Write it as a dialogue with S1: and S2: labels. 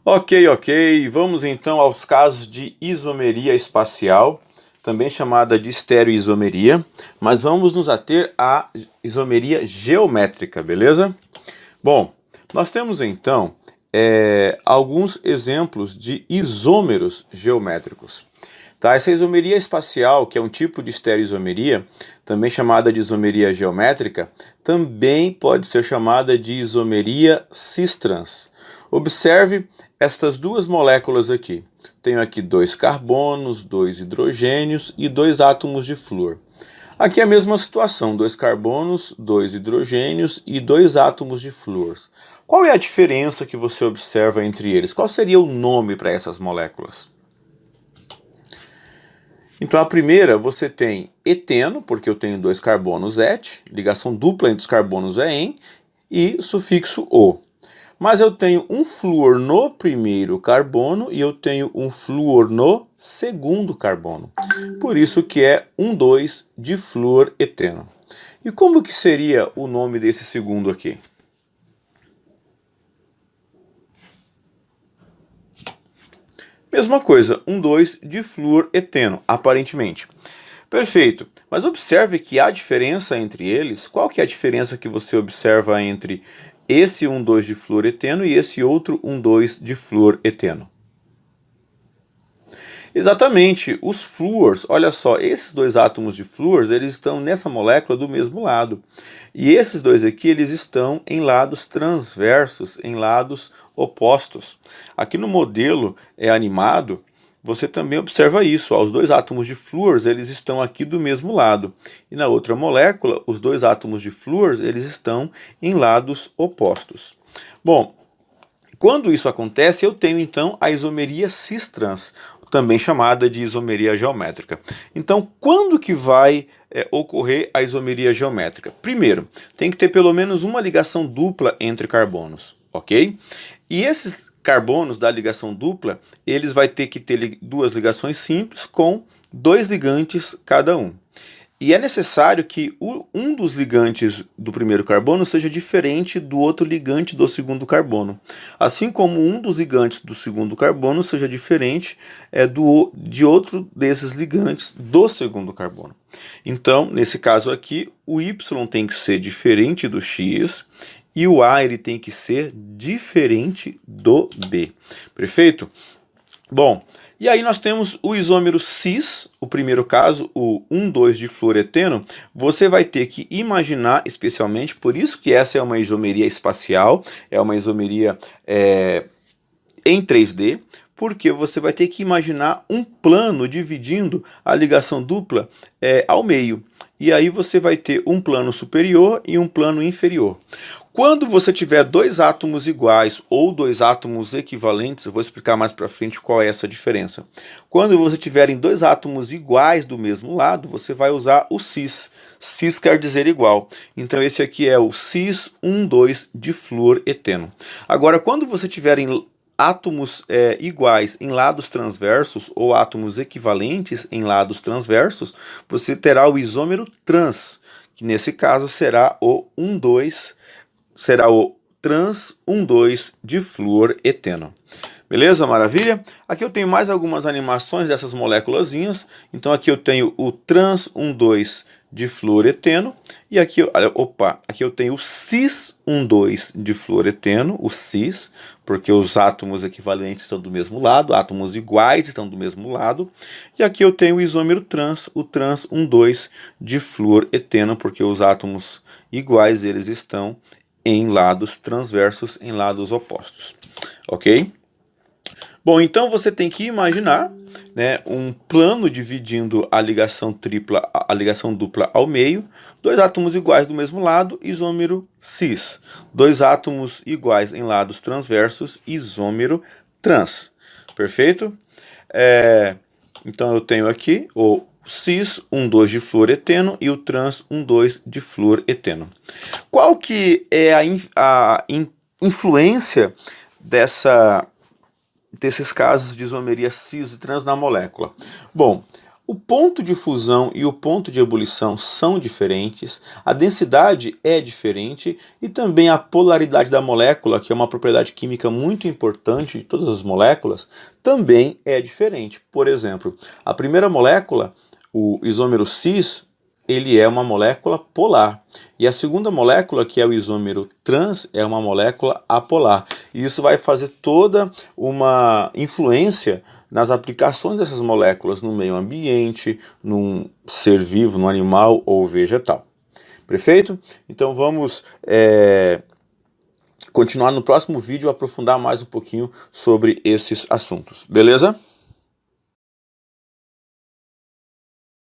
S1: Ok. Vamos então aos casos de isomeria espacial, também chamada de estereoisomeria, mas vamos nos ater à isomeria geométrica, beleza? Bom, nós temos então alguns exemplos de isômeros geométricos. Tá, essa isomeria espacial, que é um tipo de estereoisomeria, também chamada de isomeria geométrica, também pode ser chamada de isomeria cis-trans. Observe estas duas moléculas aqui. Tenho aqui 2 carbonos, 2 hidrogênios e 2 átomos de flúor. Aqui é a mesma situação, 2 carbonos, 2 hidrogênios e 2 átomos de flúor. Qual é a diferença que você observa entre eles? Qual seria o nome para essas moléculas? Então a primeira você tem eteno, porque eu tenho 2 carbonos et, ligação dupla entre os carbonos é en, e sufixo o. Mas eu tenho um flúor no primeiro carbono e eu tenho um flúor no segundo carbono. Por isso que é 1,2 difluoreteno. E como que seria o nome desse segundo aqui? Mesma coisa, 1,2 difluoreteno, aparentemente. Perfeito, mas observe que há diferença entre eles. Qual que é a diferença que você observa entre esse 1,2 difluoreteno e esse outro 1,2 difluoreteno? Exatamente, os flúors, olha só, esses dois átomos de flúors, eles estão nessa molécula do mesmo lado. E esses dois aqui, eles estão em lados transversos, em lados opostos. Aqui no modelo animado, você também observa isso, ó, os dois átomos de flúors, eles estão aqui do mesmo lado. E na outra molécula, os dois átomos de flúors, eles estão em lados opostos. Bom, quando isso acontece, eu tenho então a isomeria cis-trans, também chamada de isomeria geométrica. Então, quando que vai ocorrer a isomeria geométrica? Primeiro, tem que ter pelo menos uma ligação dupla entre carbonos, ok? E esses carbonos da ligação dupla, eles vai ter que ter duas ligações simples com 2 ligantes cada um. E é necessário que um dos ligantes do primeiro carbono seja diferente do outro ligante do segundo carbono. Assim como um dos ligantes do segundo carbono seja diferente de outro desses ligantes do segundo carbono. Então, nesse caso aqui, o Y tem que ser diferente do X e o A ele tem que ser diferente do B. Perfeito? Bom, e aí nós temos o isômero cis, o primeiro caso, o 1,2 difluoreteno. Você vai ter que imaginar especialmente, por isso que essa é uma isomeria espacial, é uma isomeria em 3D, porque você vai ter que imaginar um plano dividindo a ligação dupla ao meio. E aí você vai ter um plano superior e um plano inferior. Quando você tiver 2 átomos iguais ou 2 átomos equivalentes, eu vou explicar mais para frente qual é essa diferença. Quando você tiverem 2 átomos iguais do mesmo lado, você vai usar o cis. Cis quer dizer igual. Então esse aqui é o cis 1,2 difluoreteno. Agora, quando você tiverem átomos iguais em lados transversos ou átomos equivalentes em lados transversos, você terá o isômero trans, que nesse caso será o 1,2, será o trans 1,2 difluoreteno. Beleza? Maravilha? Aqui eu tenho mais algumas animações dessas moléculazinhas. Então aqui eu tenho o trans 1,2 difluoreteno e aqui, aqui eu tenho o cis 1,2 difluoreteno, o cis, porque os átomos equivalentes estão do mesmo lado, átomos iguais estão do mesmo lado. E aqui eu tenho o isômero trans, o trans 1,2 difluoreteno, porque os átomos iguais eles estão em lados transversos, em lados opostos. Ok? Bom, então você tem que imaginar, né, um plano dividindo a ligação dupla ao meio, 2 átomos iguais do mesmo lado, isômero cis. 2 átomos iguais em lados transversos, isômero trans. Perfeito? Então eu tenho aqui o cis 1,2 difluoreteno e o trans 1,2 difluoreteno. Qual que é a influência desses casos de isomeria cis e trans na molécula? Bom, O ponto de fusão e o ponto de ebulição são diferentes, a densidade é diferente e também a polaridade da molécula, que é uma propriedade química muito importante de todas as moléculas, também é diferente. Por exemplo, a primeira molécula, o isômero cis, ele é uma molécula polar. E a segunda molécula, que é o isômero trans, é uma molécula apolar. E isso vai fazer toda uma influência nas aplicações dessas moléculas no meio ambiente, num ser vivo, no animal ou vegetal. Perfeito? Então vamos continuar no próximo vídeo, aprofundar mais um pouquinho sobre esses assuntos. Beleza?